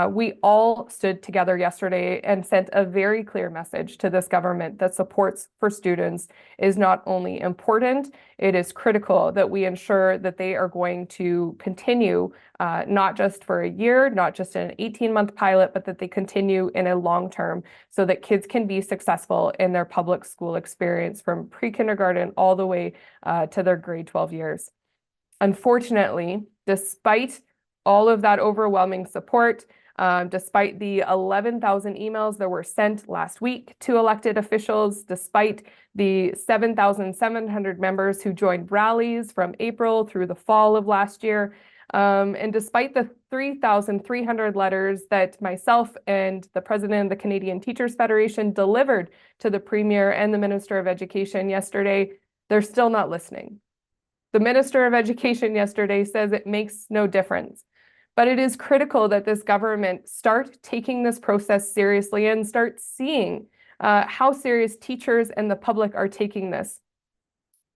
We all stood together yesterday and sent a very clear message to this government that supports for students is not only important, it is critical that we ensure that they are going to continue not just for a year, not just an 18-month pilot, but that they continue in a long term so that kids can be successful in their public school experience from pre-kindergarten all the way to their grade 12 years. Unfortunately, despite all of that overwhelming support, despite the 11,000 emails that were sent last week to elected officials, despite the 7,700 members who joined rallies from April through the fall of last year, and despite the 3,300 letters that myself and the president of the Canadian Teachers Federation delivered to the Premier and the Minister of Education yesterday, they're still not listening. The Minister of Education yesterday says it makes no difference. But it is critical that this government start taking this process seriously and start seeing how serious teachers and the public are taking this.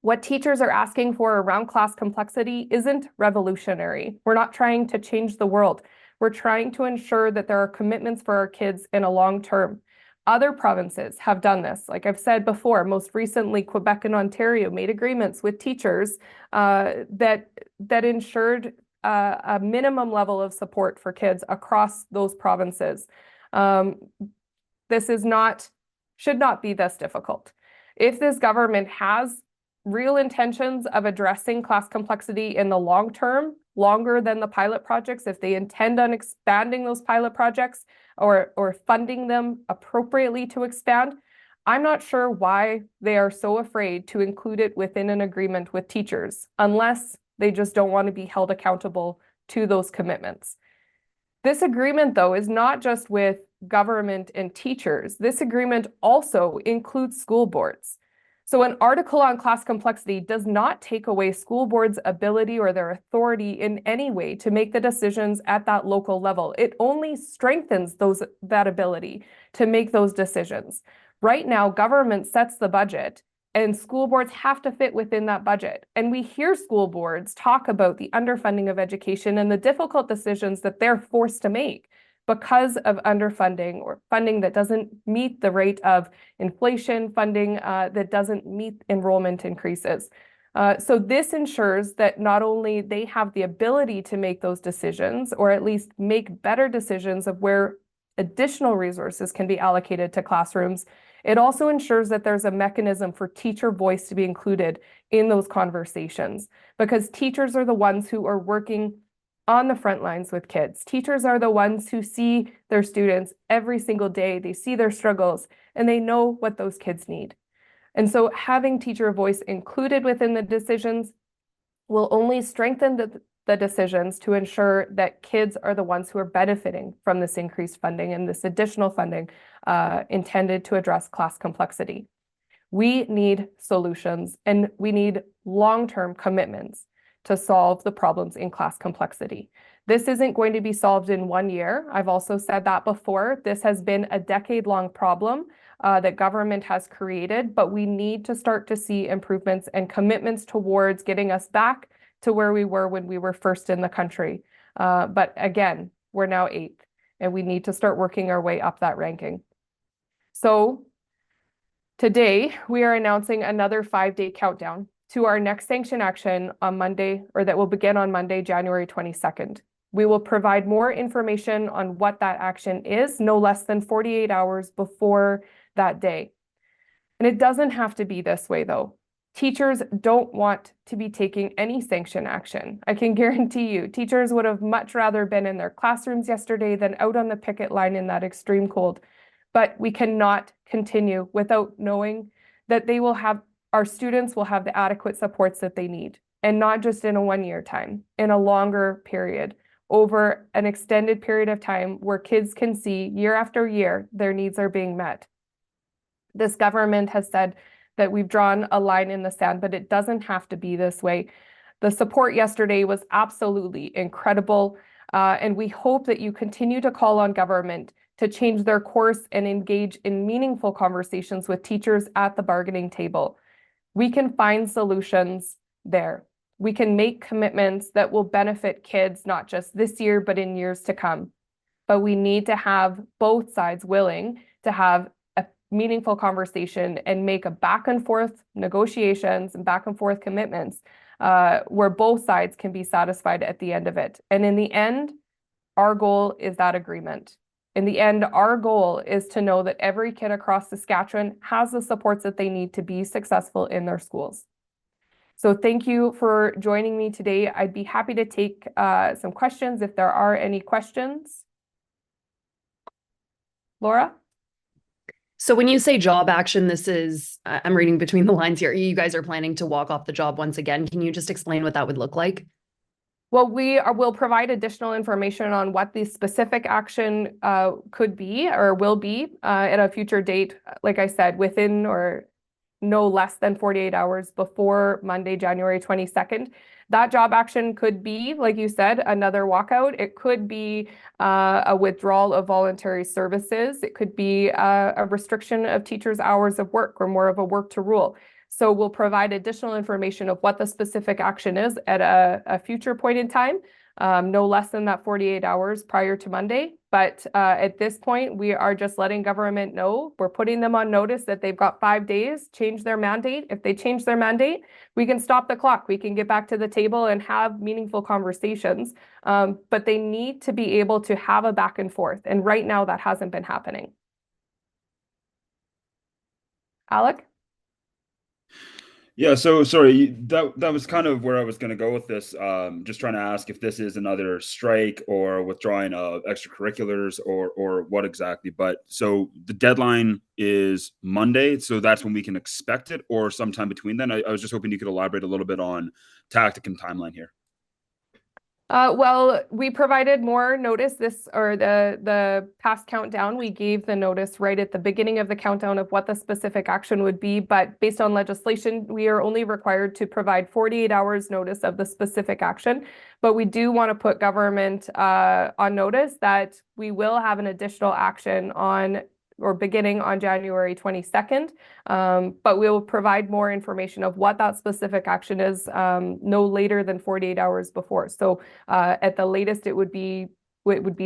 What teachers are asking for around class complexity isn't revolutionary. We're not trying to change the world. We're trying to ensure that there are commitments for our kids in a long term. Other provinces have done this. Like I've said before, most recently, Quebec and Ontario made agreements with teachers that ensured a minimum level of support for kids across those provinces. This should not be this difficult. If this government has real intentions of addressing class complexity in the long term, longer than the pilot projects, if they intend on expanding those pilot projects or funding them appropriately to expand, I'm not sure why they are so afraid to include it within an agreement with teachers, unless they just don't want to be held accountable to those commitments. This agreement, though, is not just with government and teachers. This agreement also includes school boards. So an article on class complexity does not take away school boards' ability or their authority in any way to make the decisions at that local level. It only strengthens that ability to make those decisions. Right now, government sets the budget, and school boards have to fit within that budget. And we hear school boards talk about the underfunding of education and the difficult decisions that they're forced to make because of underfunding or funding that doesn't meet the rate of inflation, funding that doesn't meet enrollment increases. So this ensures that not only they have the ability to make those decisions, or at least make better decisions of where additional resources can be allocated to classrooms, it also ensures that there's a mechanism for teacher voice to be included in those conversations, because teachers are the ones who are working on the front lines with kids. Teachers are the ones who see their students every single day. They see their struggles and they know what those kids need. And so having teacher voice included within the decisions will only strengthen the decisions to ensure that kids are the ones who are benefiting from this increased funding and this additional funding intended to address class complexity. We need solutions and we need long-term commitments to solve the problems in class complexity. This isn't going to be solved in 1 year. I've also said that before. This has been a decade-long problem that government has created, but we need to start to see improvements and commitments towards getting us back to where we were when we were first in the country. But again, we're now 8th, and we need to start working our way up that ranking. So today, we are announcing another 5-day countdown to our next sanction action on Monday, or that will begin on Monday, January 22nd. We will provide more information on what that action is no less than 48 hours before that day. And it doesn't have to be this way, though. Teachers don't want to be taking any sanction action. I can guarantee you, teachers would have much rather been in their classrooms yesterday than out on the picket line in that extreme cold. But we cannot continue without knowing that our students will have the adequate supports that they need, and not just in a 1-year time, in a longer period, over an extended period of time where kids can see year after year their needs are being met. This government has said that we've drawn a line in the sand, but it doesn't have to be this way. The support yesterday was absolutely incredible, and we hope that you continue to call on government to change their course and engage in meaningful conversations with teachers at the bargaining table. We can find solutions there. We can make commitments that will benefit kids, not just this year, but in years to come. but we need to have both sides willing to have a meaningful conversation and make a back and forth negotiations and back and forth commitments where both sides can be satisfied at the end of it. And in the end, our goal is that agreement. In the end, our goal is to know that every kid across Saskatchewan has the supports that they need to be successful in their schools. So thank you for joining me today. I'd be happy to take some questions if there are any questions. Laura? So when you say job action, this is, I'm reading between the lines here, you guys are planning to walk off the job once again. Can you just explain what that would look like? Well, will provide additional information on what the specific action could be or will be at a future date, like I said, within or no less than 48 hours before Monday, January 22nd. That job action could be, like you said, another walkout. It could be a withdrawal of voluntary services. It could be a restriction of teachers' hours of work or more of a work to rule. So we'll provide additional information of what the specific action is at a future point in time, no less than that 48 hours prior to Monday. But at this point, we are just letting government know. We're putting them on notice that they've got 5 days, change their mandate. If they change their mandate, we can stop the clock. We can get back to the table and have meaningful conversations. But they need to be able to have a back and forth. And right now, that hasn't been happening. Alec? Yeah, so sorry, that was kind of where I was going to go with this. Just trying to ask if this is another strike or withdrawing of extracurriculars or what exactly. But so the deadline is Monday, so that's when we can expect it, or sometime between then. I was just hoping you could elaborate a little bit on tactic and timeline here. Well, we provided more notice the past countdown. We gave the notice right at the beginning of the countdown of what the specific action would be. But based on legislation, we are only required to provide 48 hours notice of the specific action. But we do want to put government on notice that we will have an additional action on or beginning on January 22nd. But we will provide more information of what that specific action is no later than 48 hours before. So at the latest, it would be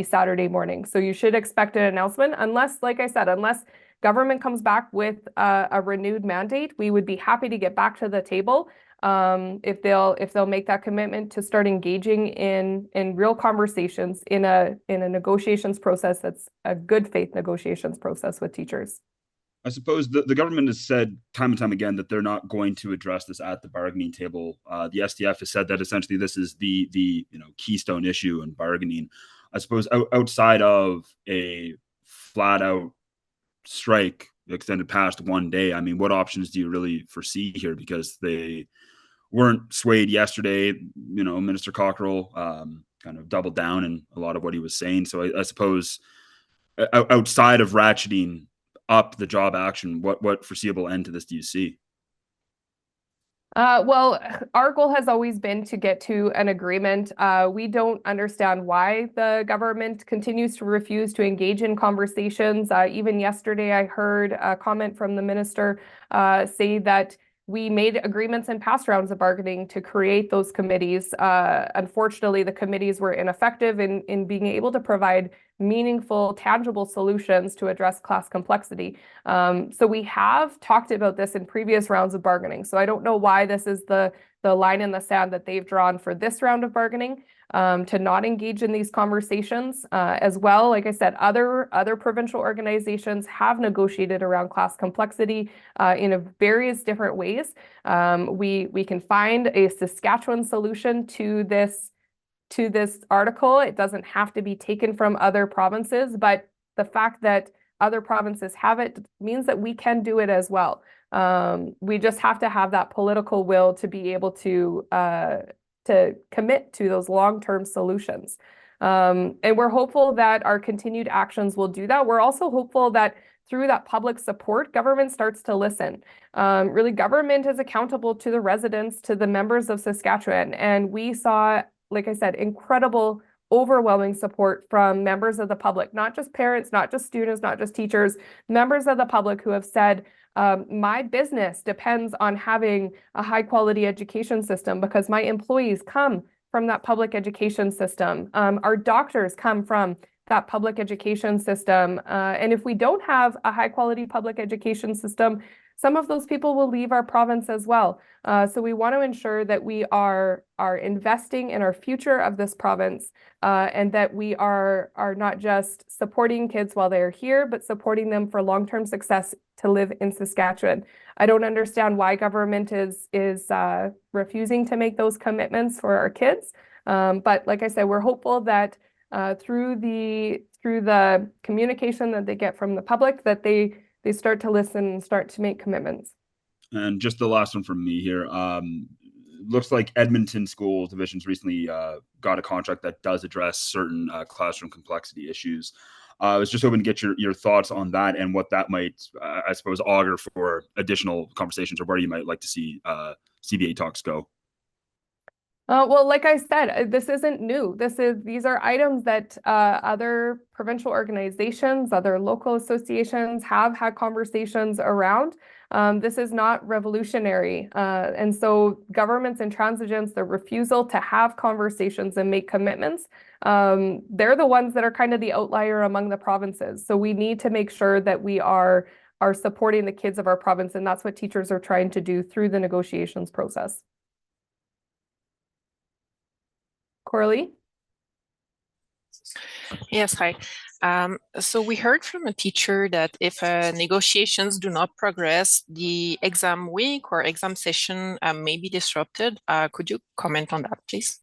Saturday morning. So you should expect an announcement unless, like I said, unless government comes back with a renewed mandate, we would be happy to get back to the table. If they'll make that commitment to start engaging in real conversations in a negotiations process that's a good faith negotiations process with teachers. I suppose the government has said time and time again that they're not going to address this at the bargaining table. The STF has said that essentially this is the keystone issue in bargaining. I suppose outside of a flat out strike extended past 1 day, I mean, what options do you really foresee here? Because they weren't swayed yesterday. Minister Cockrell kind of doubled down in a lot of what he was saying. So I suppose outside of ratcheting up the job action, what foreseeable end to this do you see? Well, our goal has always been to get to an agreement. We don't understand why the government continues to refuse to engage in conversations. Even yesterday, I heard a comment from the minister say that we made agreements in past rounds of bargaining to create those committees. Unfortunately, the committees were ineffective in being able to provide meaningful, tangible solutions to address class complexity. So we have talked about this in previous rounds of bargaining. So I don't know why this is the line in the sand that they've drawn for this round of bargaining, to not engage in these conversations. As well, like I said, other provincial organizations have negotiated around class complexity in various different ways. We can find a Saskatchewan solution to this article. It doesn't have to be taken from other provinces, but the fact that other provinces have it means that we can do it as well. We just have to have that political will to be able to commit to those long-term solutions. And we're hopeful that our continued actions will do that. We're also hopeful that through that public support, government starts to listen. Really, government is accountable to the residents, to the members of Saskatchewan. And we saw, like I said, incredible, overwhelming support from members of the public, not just parents, not just students, not just teachers, members of the public who have said, my business depends on having a high quality education system because my employees come from that public education system. Our doctors come from that public education system. And if we don't have a high quality public education system, some of those people will leave our province as well. So we want to ensure that we are investing in our future of this province, and that we are not just supporting kids while they're here, but supporting them for long-term success to live in Saskatchewan. I don't understand why government is refusing to make those commitments for our kids. But like I said, we're hopeful that through the communication that they get from the public, that they start to listen and start to make commitments. And just the last one from me here. Looks like Edmonton School Divisions recently got a contract that does address certain classroom complexity issues. I was just hoping to get your thoughts on that and what that might, I suppose, augur for additional conversations, or where you might like to see CBA talks go. Well, like I said, this isn't new. These are items that other provincial organizations, other local associations have had conversations around. This is not revolutionary. And so governments and transigents, their refusal to have conversations and make commitments, they're the ones that are kind of the outlier among the provinces. So we need to make sure that we are supporting the kids of our province, and that's what teachers are trying to do through the negotiations process. Coralie? Yes, hi. So we heard from a teacher that if negotiations do not progress, the exam week or exam session may be disrupted. Could you comment on that, please?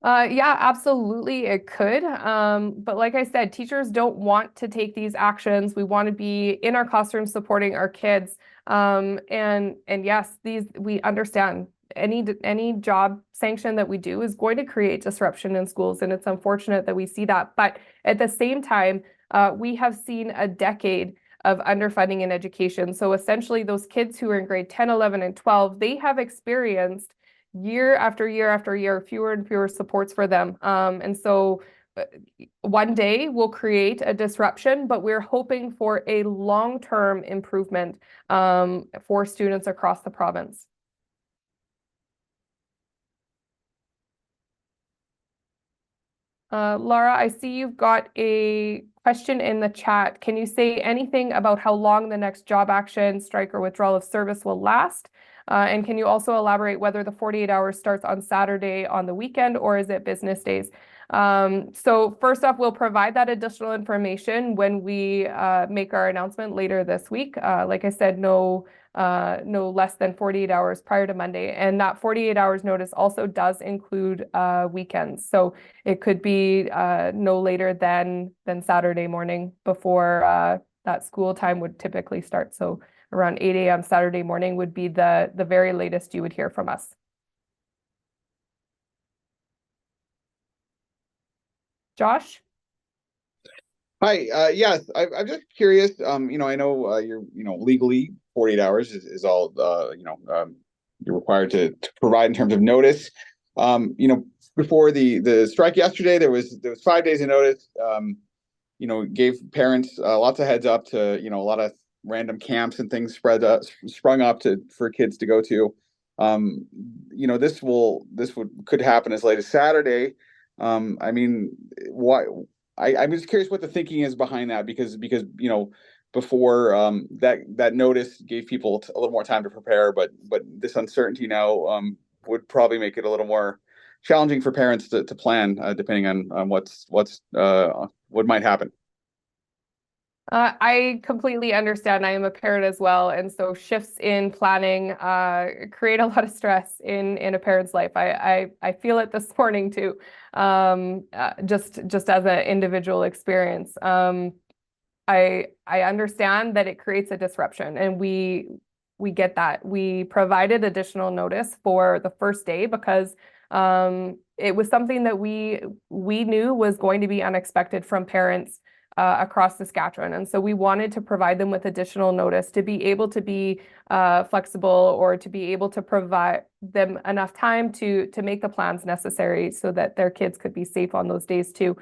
Yeah, absolutely, it could. But like I said, teachers don't want to take these actions. We want to be in our classrooms supporting our kids. And yes, we understand any job sanction that we do is going to create disruption in schools, and it's unfortunate that we see that. But at the same time, we have seen a decade of underfunding in education. So essentially, those kids who are in grade 10, 11, and 12, they have experienced year after year after year, fewer and fewer supports for them. And so one day will create a disruption, but we're hoping for a long-term improvement for students across the province. Laura, I see you've got a question in the chat. Can you say anything about how long the next job action, strike, or withdrawal of service will last? And can you also elaborate whether the 48 hours starts on Saturday on the weekend, or is it business days? So first off, we'll provide that additional information when we make our announcement later this week. Like I said, no less than 48 hours prior to Monday. And that 48 hours notice also does include weekends. So it could be no later than Saturday morning before that school time would typically start. So around 8 a.m. Saturday morning would be the very latest you would hear from us. Josh? Hi, yes, I'm just curious, I know you're, legally 48 hours is all, you're required to provide in terms of notice. Before the strike yesterday, there was 5 days of notice, gave parents lots of heads up to, a lot of random camps and things sprung up for kids to go to. This could happen as late as Saturday. Why? I'm just curious what the thinking is behind that, because before that notice gave people a little more time to prepare, but this uncertainty now would probably make it a little more challenging for parents to plan, depending on what might happen. I completely understand. I am a parent as well, and so shifts in planning create a lot of stress in a parent's life. I feel it this morning too, just as an individual experience. I understand that it creates a disruption, and we get that. We provided additional notice for the first day because it was something that we knew was going to be unexpected from parents across Saskatchewan. And so we wanted to provide them with additional notice to be able to be flexible, or to be able to provide them enough time to make the plans necessary so that their kids could be safe on those days too.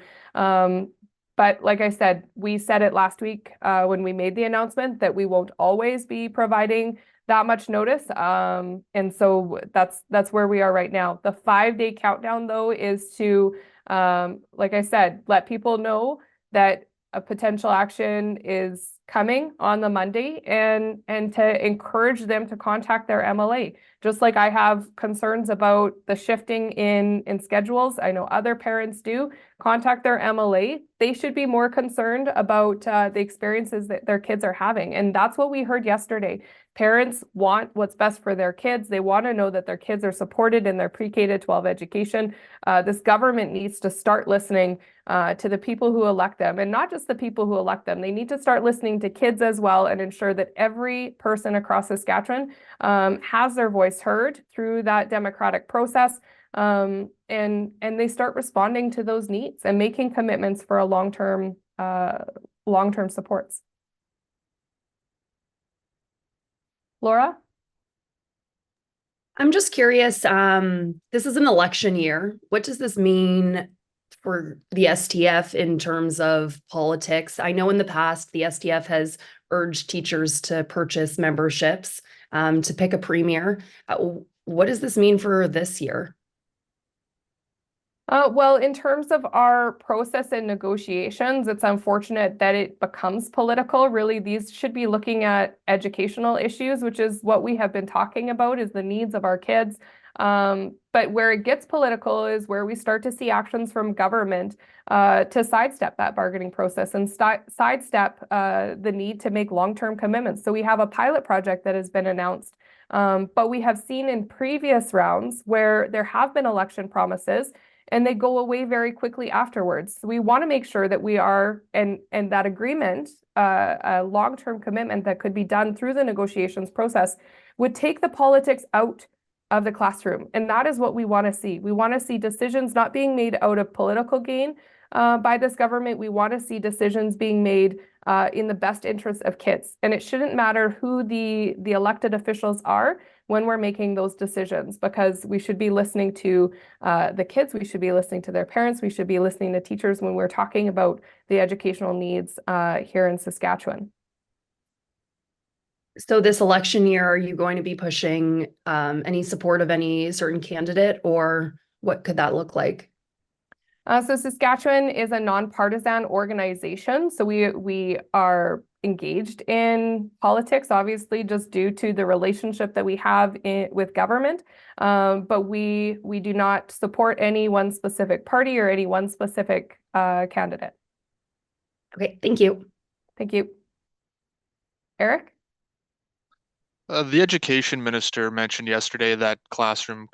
But like I said, we said it last week when we made the announcement that we won't always be providing that much notice. And so that's where we are right now. The 5-day countdown, though, is to, like I said, let people know that a potential action is coming on the Monday, and to encourage them to contact their MLA. Just like I have concerns about the shifting in schedules, I know other parents do. Contact their MLA. They should be more concerned about the experiences that their kids are having. And that's what we heard yesterday. Parents want what's best for their kids. They want to know that their kids are supported in their pre-K to 12 education. This government needs to start listening to the people who elect them, and not just the people who elect them. They need to start listening to kids as well, and ensure that every person across Saskatchewan has their voice heard through that democratic process. And they start responding to those needs and making commitments for a long-term supports. Laura? I'm just curious, this is an election year. What does this mean for the STF in terms of politics? I know in the past, the STF has urged teachers to purchase memberships to pick a premier. What does this mean for this year? Well, in terms of our process and negotiations, it's unfortunate that it becomes political. Really, these should be looking at educational issues, which is what we have been talking about, is the needs of our kids. But where it gets political is where we start to see actions from government to sidestep that bargaining process and sidestep the need to make long-term commitments. So we have a pilot project that has been announced, but we have seen in previous rounds where there have been election promises and they go away very quickly afterwards. So we want to make sure that we are, and that agreement, a long-term commitment that could be done through the negotiations process, would take the politics out of the classroom. And that is what we want to see. We want to see decisions not being made out of political gain by this government. We want to see decisions being made in the best interest of kids. And it shouldn't matter who the elected officials are when we're making those decisions, because we should be listening to the kids, we should be listening to their parents, we should be listening to teachers when we're talking about the educational needs here in Saskatchewan. So this election year, are you going to be pushing any support of any certain candidate, or what could that look like? So Saskatchewan is a nonpartisan organization, so we are engaged in politics, obviously, just due to the relationship that we have with government. But we do not support any one specific party or any one specific candidate. Okay, thank you. Thank you. Eric? The education minister mentioned yesterday that classroom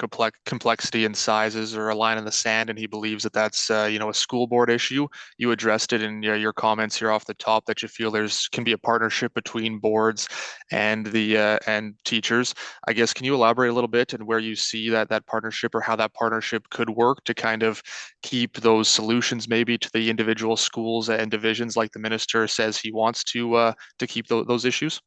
complexity and sizes are a line in the sand, and he believes that that's a school board issue. You addressed it in your comments here off the top that you feel can be a partnership between boards and and teachers. I guess, can you elaborate a little bit and where you see that partnership, or how that partnership could work to kind of keep those solutions maybe to the individual schools and divisions, like the minister says he wants to keep those issues?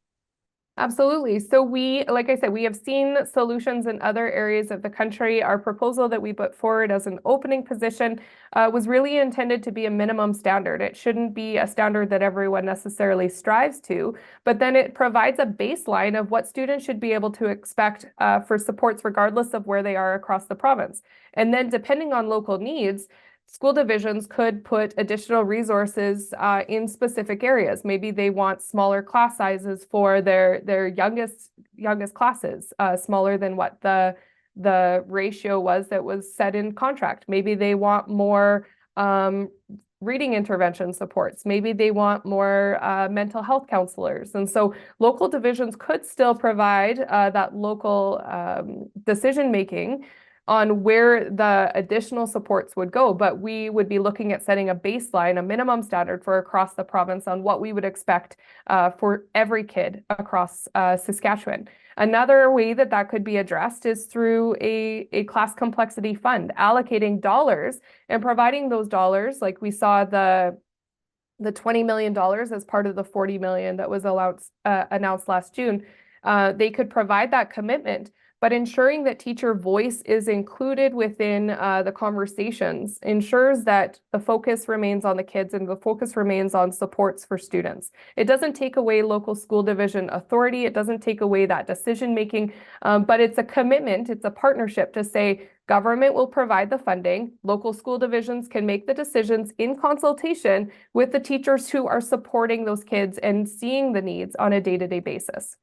Absolutely. So like I said, we have seen solutions in other areas of the country. Our proposal that we put forward as an opening position was really intended to be a minimum standard. It shouldn't be a standard that everyone necessarily strives to, but then it provides a baseline of what students should be able to expect for supports regardless of where they are across the province. And then depending on local needs, school divisions could put additional resources in specific areas. Maybe they want smaller class sizes for their youngest classes, smaller than what the ratio was that was set in contract. Maybe they want more reading intervention supports. Maybe they want more mental health counselors. And so local divisions could still provide that local decision-making on where the additional supports would go, but we would be looking at setting a baseline, a minimum standard for across the province on what we would expect for every kid across Saskatchewan. Another way that could be addressed is through a class complexity fund, allocating dollars and providing those dollars, like we saw the $20 million as part of the $40 million that was announced last June. They could provide that commitment, but ensuring that teacher voice is included within the conversations ensures that the focus remains on the kids and the focus remains on supports for students. It doesn't take away local school division authority. It doesn't take away that decision making, but it's a commitment, it's a partnership to say government will provide the funding, local school divisions can make the decisions in consultation with the teachers who are supporting those kids and seeing the needs on a day-to-day basis.